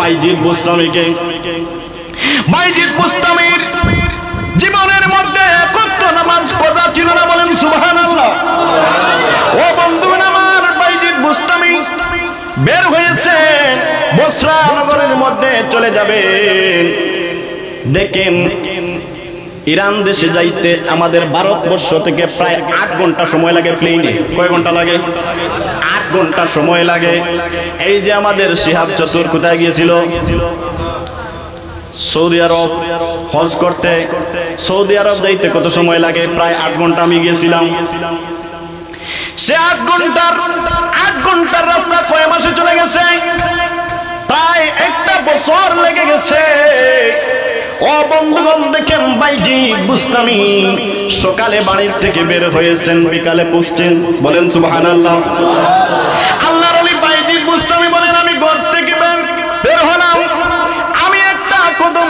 বাইজিদ বুস্তামীকে। বাইজিদ বুস্তামীর জীবনের মধ্যে কত নামাজ পড়া ছিল না, বলেন সুবহানাল্লাহ। ও বন্ধুগণ আমার, বাইজিদ বুস্তামী বের হয়েছে বসরা নগরের মধ্যে চলে যাবেন। দেখেন ইরান দেশে যাইতে আমাদের ভারতবর্ষ থেকে প্রায় 8 ঘন্টা সময় লাগে প্লেনে। কয় ঘন্টা লাগে? 8 ঘন্টা সময় লাগে। এই যে আমাদের শিহাব চতুর কোথায় গিয়েছিল? সৌদি আরব হজ করতে। সৌদি আরব যাইতে কত সময় লাগে? প্রায় 8 ঘন্টা। আমি গিয়েছিলাম। সে 8 ঘন্টার রাস্তা কয় মাসে চলে গেছে? প্রায় 1 বছর লেগে গেছে। ও বন্ধুগণ দেখেন, বাইজিদ বুস্তামী সকালে বাড়ির থেকে বের হয়েছেন, বিকালে পৌঁছছেন। বলেন সুবহানাল্লাহ। আল্লাহর ওলি বাইজিদ বুস্তামী বলেন, আমি ঘর থেকে বের হলাম, আমি একটা কদম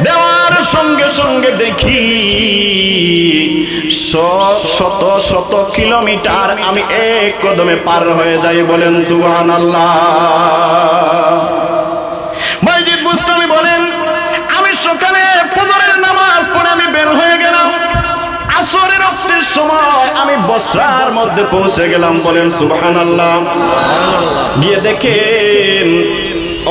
দেওয়ার সঙ্গে সঙ্গে দেখি শত শত কিলোমিটার আমি এক কদমে পার হয়ে যাই। বলেন সুবহানাল্লাহ। বাইজিদ বুস্তামী বলেন, আমি সকালে ফজরের নামাজ পড়ে আমি বের হয়ে গেলাম, আসরের ওয়াক্তের সময় আমি বসরার মধ্যে পৌঁছে গেলাম। বলেন সুবহানাল্লাহ। গিয়ে দেখেন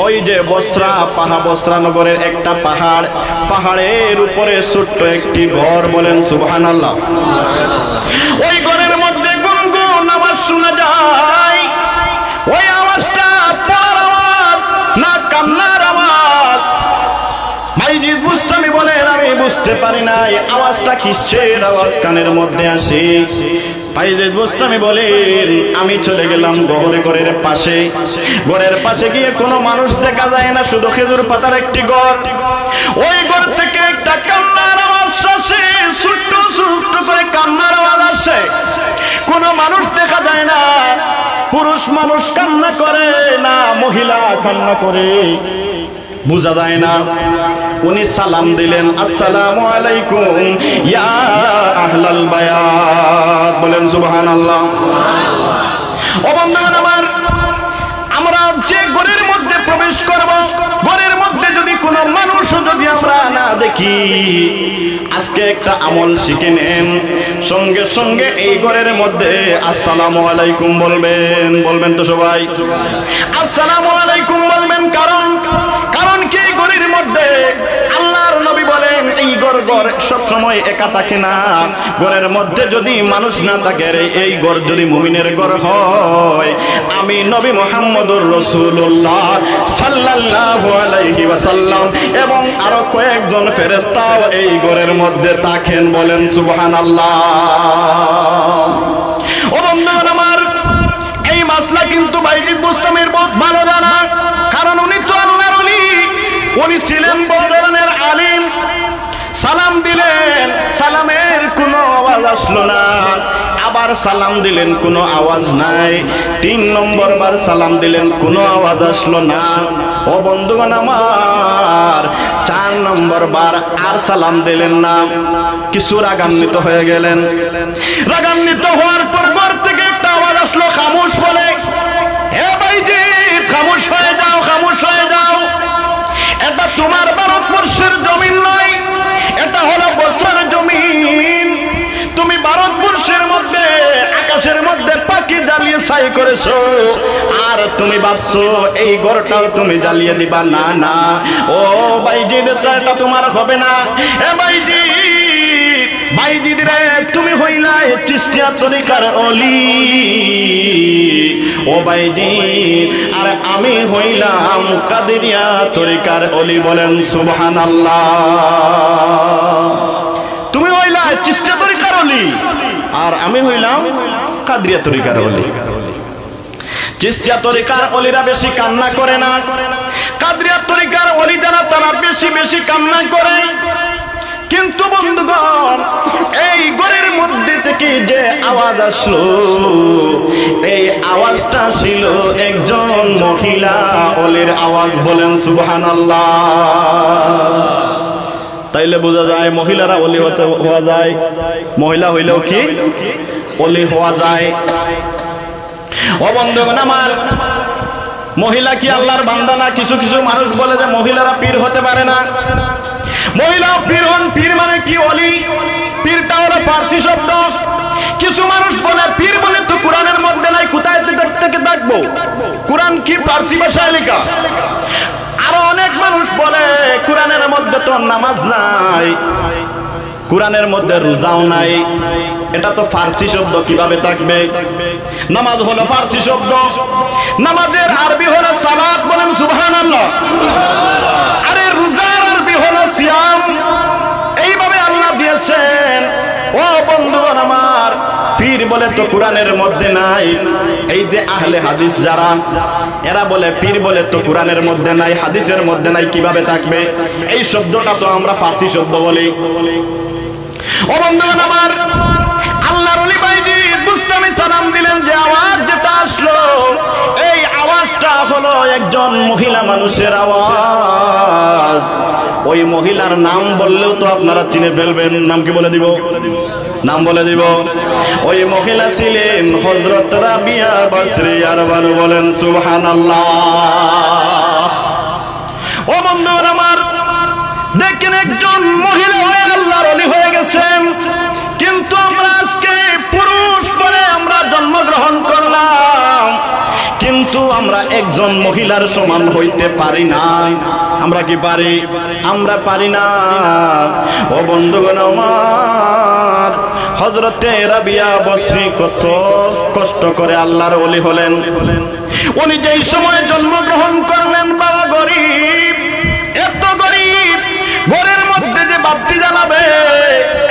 ওই যে বসরা নগরের একটা পাহাড়, পাহাড়ের উপরে ছোট্ট একটি ঘর। বলেন সুবহানাল্লাহ। ওই ঘরের মধ্যে গুনগুন আওয়াজ শোনা যায়। ওই আওয়াজটা পড়ার আওয়াজ না কান্নার আওয়াজ? বাইজিদ বুস্তামী বলেন, আমি বুঝতে পারি না এই আওয়াজটা কিসের আওয়াজ কানের মধ্যে আসে। বাইজিদ বুস্তামী বলেন, আমি চলে গেলাম ঘরের পাশে। ঘরের পাশে গিয়ে কোনো মানুষ দেখা যায় না, শুধু খেজুর পাতার একটি ঘর। ওই ঘর থেকে একটা কান্নার আওয়াজ আসে, ছোট্ট ছোট্ট করে কান্নার আওয়াজ আসে। কোনো মানুষ দেখা যায় না। পুরুষ মানুষ কান্না করে না, মহিলা কান্না করে, বুঝা যায় না। উনি সালাম দিলেন, আসসালামু আলাইকুম ইয়া আহলাল বায়াত। বলেন সুবহানাল্লাহ। ও বন্ধুগণ আমার, আমরা যে ঘরের মধ্যে প্রবেশ করব, ঘরের মধ্যে যদি কোনো মানুষ যদি আমরা না দেখি, আজকে একটা আমল শিখে নেন, সঙ্গে সঙ্গে এই ঘরের মধ্যে আসসালামু আলাইকুম বলবেন। বলবেন তো সবাই? আসসালামু আলাইকুম বলবেন। কারণ কি ঘরের মধ্যে আল্লাহর নবী বলেন, এই ঘর সব সময় একা থাকে না। ঘরের মধ্যে যদি মানুষ না থাকে, এই ঘর যদি মুমিনের ঘর হয়, আমি নবী মুহাম্মদুর রাসূলুল্লাহ সাল্লাল্লাহু আলাইহি ওয়াসাল্লাম এবং আরো কয়েকজন ফেরেশতাও এই ঘরের মধ্যে থাকেন। বলেন সুবহানাল্লাহ। ও বন্ধুগণ আমার, এই মাসলা কিন্তু বাইজিদ বুস্তামীর বহুত ভালো জানা। কারণ উনি তো আল্লাহর ওলি, উনি ছিলেন বড় ধরনের আলিম। সালাম দিলেন, সালামের কোনো আওয়াজ আসলো না। আবার সালাম দিলেন, কোনো আওয়াজ নাই। 3 নম্বর বার সালাম দিলেন, কোনো আওয়াজ আসলো না। ও বন্ধুগণ আমার, 4 নম্বর বার আর সালাম দিলেন না। কিছু রাগান্বিত হয়ে গেলেন। রাগান্বিত হওয়ার পর ঘর থেকে একটা আওয়াজ আসলো, খামোশ বলে, হে বাইজিদ খামোশ হয়ে যাও, খামোশ হয়ে যাও। এটা তোমার ভারতবর্ষের জমিন নয়, এটা হলো বসরার জমিন। তুমি ভারতবর্ষের মধ্যে আকাশের মধ্যে পাখি জ্বালিয়ে ছাই করেছো, আর তুমি ভাবছো এই ঘরটাও তুমি জ্বালিয়ে দিবা। না না, ও বাইজিদ, এটা তোমার হবে না। এ বাইজিদ রে, তুমি হইলা চিশতিয়া তরিকার ওলি। ও বাইজিদ, আর আমি হইলাম কাদেরিয়া তরিকার ওলি। বলেন সুবহানাল্লাহ। তুমি হইলা চিশতিয়া তরিকার ওলি, আর আমি হইলাম কাদেরিয়া তরিকার ওলি। চিশতিয়া তরিকার ওলিরা বেশি কান্না করে না, কাদেরিয়া তরিকার ওলি যারা তারা বেশি বেশি কান্না করে। কিন্তু বন্ধুগণ, এই ঘরের মধ্যে থেকে যে আওয়াজ আসলো, এই আওয়াজটা ছিল একজন মহিলা ওলির আওয়াজ। বলেন সুবহানাল্লাহ। তাইলে বোঝা যায় মহিলারা ওলি হওয়া যায়, মহিলা হইলেও কি ওলি হওয়া যায়। ও বন্ধুগণ আমার, মহিলা কি আল্লাহর বান্দা না? কিছু কিছু মানুষ বলে যে মহিলারা পীর হতে পারে না। মহিলা পীর হন, পীর মানে কি ওলি? পীরটা হলো ফার্সি শব্দ। কিছু মানুষ বলে পীর বলে তো কোরআনের মধ্যে নাই, কোথায় থেকে দেখবো? কোরআন কি ফার্সি ভাষায় লেখা? আরো অনেক মানুষ বলে কোরআনের মধ্যে তো নামাজ নাই, কোরআনের মধ্যে রোজাও নাই, এটা তো ফার্সি শব্দ, কিভাবে থাকবে? নামাজ হলো ফার্সি শব্দ, নামাজের আরবি হলো সালাত, বলেন সুবহানাল্লাহ। আরে রোজার আরবি হলো সিয়াম। এইভাবে আল্লাহ দিয়েছেন। ও বন্ধুগণ আমার, পীর বলে তো কোরআনের মধ্যে নাই। এই যে আহলে হাদিস যারা, এরা বলে পীর বলে তো কোরআনের মধ্যে নাই, হাদিসের মধ্যে নাই, কিভাবে থাকবে? এই শব্দটা তো আমরা ফার্সি শব্দ বলি। ও বন্ধুগণ আমার, আল্লাহর ওলি ভাইজি বুস্তামি সালাম দিলেন, যে আওয়াজ যেটা আসলো, এই আওয়াজটা হলো একজন মহিলা মানুষের আওয়াজ। ওই মহিলার নাম বললেও তো আপনারা চিনে ফেলবেন। নাম কি বলে দিব? নাম বলে দিব। ওই মহিলা ছিলেন হযরত রাবিয়া বসরি। আর বলেন সুবহানাল্লাহ। ও বন্ধুরা আমার, দেখেন একজন মহিলা হয়ে আল্লাহর ওলি হয়ে গেছেন, কিন্তু আমরা আজকে পুরুষ বলে আমরা জন্মগ্রহণ করলাম, কিন্তু আমরা একজন মহিলার সমান হইতে পারি না। আমরা কি পারি? আমরা পারি না। ও বন্ধুগণ আমার, হযরতে রাবিয়া বসরি কত কষ্ট করে আল্লাহর ওলি হলেন। উনি যেই সময় জন্মগ্রহণ করলেন, বাবা গরিব, এত গরিব, ঘরের মধ্যে যে বাতি জ্বালাবে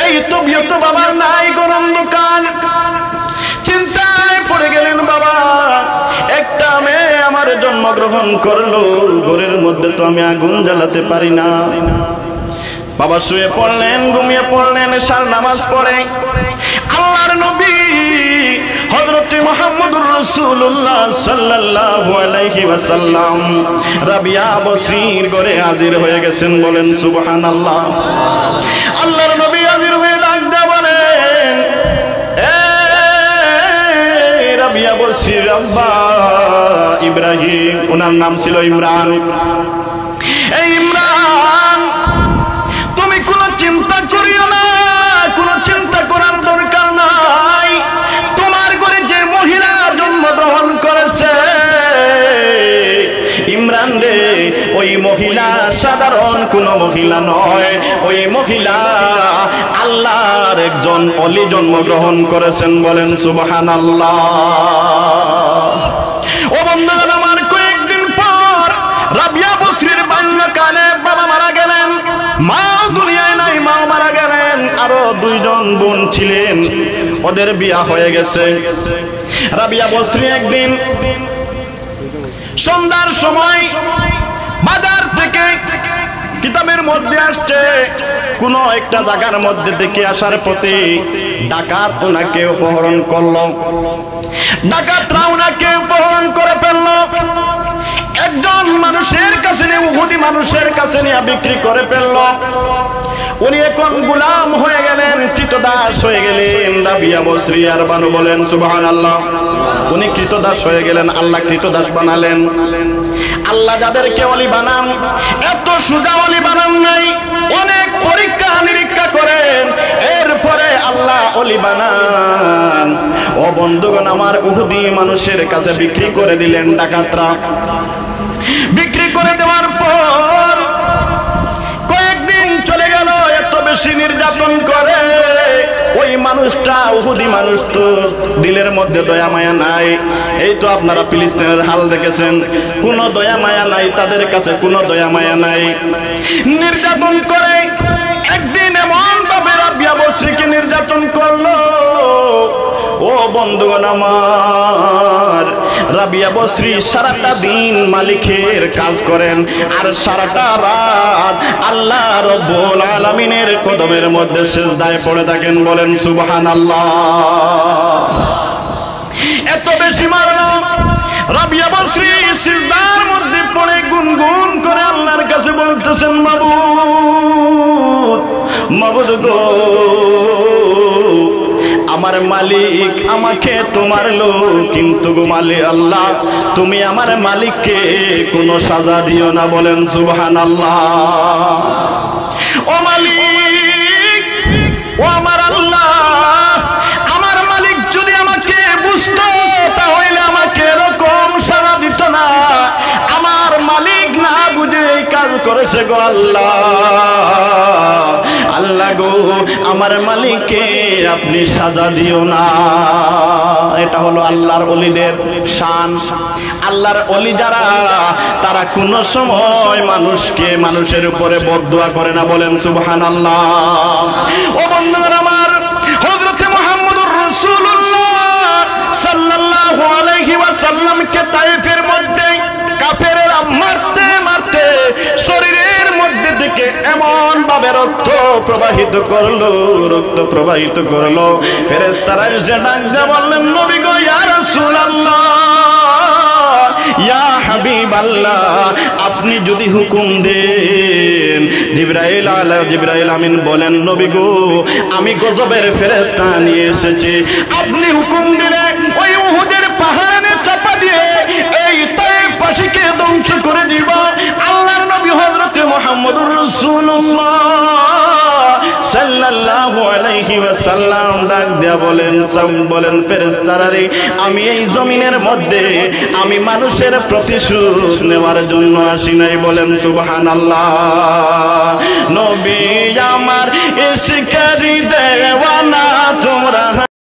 এই তো বিয়ত বাবার নাই, গরম দোকান। চিন্তায় পড়ে গেলেন, বাবা একটা মেয়ে আমার জন্মগ্রহণ করলো, ঘরের মধ্যে তো আমি আগুন জ্বালাতে পারি না। বাবা শুয়ে পড়লেন, ঘুমিয়ে পড়লেন। সার নামাজ পড়ে আল্লাহর নবী হযরতে মুহাম্মদুর রাসূলুল্লাহ সাল্লাল্লাহু আলাইহি ওয়াসাল্লাম রাবিয়া বসরির ঘরে হাজির হয়ে গেছেন। বলেন সুবহানাল্লাহ। আল্লাহর নবী হাজির হয়ে ডাক দিয়ে বলেন, এ রাবিয়া বসরির আব্বা ইব্রাহিম, ওনার নাম ছিল ইমরান। এই ইমরান, তুমি কোনো চিন্তা করিও না, কোনো চিন্তা করার দরকার নাই। তোমার ঘরে যে মহিলা জন্মগ্রহণ করেছে ইমরান রে, ওই মহিলা সাধারণ কোন মহিলা নয়, ওই মহিলা আল্লাহর একজন ওলি জন্মগ্রহণ করেছেন। বলেন সুবহানাল্লাহ। ও বন্ধুগণ আমার, কয়েকদিন পর রাবিয়া বসরির বাল্যকালে বাবা মারা গেলেন, মা দুনিয়ায় নাই, মা মারা গেলেন। আরো দুইজন বোন ছিলেন, ওদের বিয়া হয়ে গেছে। রাবিয়া বসরি একদিন সন্ধ্যার সময় বাজার থেকে, কিতাবের মধ্যে আসছে, কোন একটা জায়গার মধ্যে থেকে আসার পথে ডাকাত ওনাকে অপহরণ করলো। ডাকাতরা ওনাকে অপহরণ করে ফেললো। একজন মানুষের কাছে নিয়ে, উহুদি মানুষের কাছে নিয়ে বিক্রি করে ফেললো। উনি এখন গোলাম হয়ে গেলেন, কৃতদাস হয়ে গেলেন। রাবিয়া বসরি আর বানু বলেন সুবহানাল্লাহ। উনি কৃতদাস হয়ে গেলেন, আল্লাহ কৃতদাস বানালেন। আল্লাহ যাদেরকে ওলি বানান, এত সোজা ওলি বানান নাই, অনেক পরীক্ষা নিরীক্ষা করেন, এরপরে আল্লাহ ওলি বানান। ও বন্ধুগণ আমার, উহুদি মানুষের কাছে বিক্রি করে দিলেন ডাকাতরা। বিক্রি করে দেওয়ার পর কয়েকদিন চলে গেল, এত বেশি নির্যাতন করে। ওই মানুষটা, উহুদি মানুষ, তো দিলের মধ্যে দয়া মায়া নাই। এই তো আপনারা ফিলিস্তিনের হাল দেখেছেন, কোনো দয়া মায়া নাই তাদের কাছে, কোনো দয়া মায়া নাই। নির্যাতন করে একদিন এমন ভাবে রাবিয়া বসরিকে নির্যাতন করলো। ও বন্ধুগণ আমার, রাবিয়া বসরি সারাটা দিন মালিকের কাজ করেন, আর সারাটা রাত আল্লাহ রব্বুল আলামিনের কদমের মধ্যে সিজদায় পড়ে থাকেন। বলেন সুবহানাল্লাহ। এত বেশি মারলো, রাবিয়া বসরি সিজদার মধ্যে পড়ে গুনগুন করে আল্লাহর কাছে বলতেছেন, মাবুদ, মাবুদ গো, আমার মালিক আমাকে তো মারলো, কিন্তু গো মালিক আল্লাহ তুমি আমার মালিককে কোনো সাজা দিও না। বলেন সুবহানাল্লাহ। ও মালিক, ও আমার আল্লাহ, আমার মালিক যদি আমাকে বুঝতো তাহলে আমাকে এরকম সাজা দিত না। আমার মালিক না বুঝে এই কাজ করেছে গো আল্লাহ। আল্লাহ গো আমার মালিককে আপনি সাজা দিও না। এটা হলো আল্লাহর ওলিদের শান। আল্লাহর ওলি যারা, তারা কোনো সময় মানুষের উপরে বদদুয়া করে না। বলেন সুবহানাল্লাহ। ও বন্ধুরা আমার, হযরতে মুহাম্মদুর রাসূলুল্লাহ সাল্লাল্লাহু আলাইহি ওয়াসাল্লামকে তায়েফের মধ্যে কাফেররা মারতে মারতে শরীরের মধ্যে থেকে এমন ভাবে রক্ত প্রবাহিত করলো, ফেরেশতারা এসে ডাক দিয়ে বললেন, নবী গো, ইয়া রাসূলুল্লাহ, ইয়া হাবিবাল্লাহ, আপনি যদি হুকুম দেন। জিবরাইল আমিন বলেন, নবী গো, আমি গজবের ফেরেশতা নিয়ে এসেছি, আপনি হুকুম দিলে ওই উহুদের পাহাড়ে চাপা দিয়ে এই তায়েফবাসীকে ধ্বংস করে দিব। আল্লাহর নবী হযরত মুহাম্মদুর রাসূলুল্লাহ সাল্লাল্লাহু আলাইহি ওয়াসাল্লাম ডাক দিয়া বলেন, ফেরেশতারা রে, আমি এই জমিনের মধ্যে আমি মানুষের প্রতিশোধ নেওয়ার জন্য আসি নাই। বলেন সুবহানাল্লাহ। নবী আমার ইশকের দেওয়ানা তোমরা।